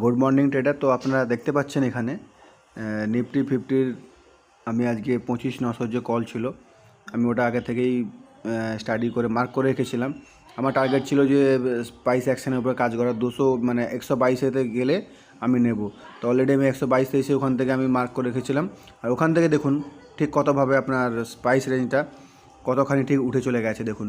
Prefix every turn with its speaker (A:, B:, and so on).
A: Good morning tedder. তো আপনারা দেখতে পাচ্ছেন এখানে নিফটি ফিফটির আমি আজকে 25,900 যে কল ছিল আমি ওটা আগে থেকেই স্টাডি করে মার্ক করে রেখেছিলাম। আমার টার্গেট ছিল যে প্রাইস অ্যাকশনের উপরে কাজ করা 200 মানে 122-এতে গেলে আমি নেব। তো অলরেডি আমি 122-তে এসে ওখান থেকে আমি মার্ক করে রেখেছিলাম। আর ওখান থেকে দেখুন ঠিক কতভাবে আপনার প্রাইস রেঞ্জটা কতখানি ঠিক উঠে চলে গেছে দেখুন।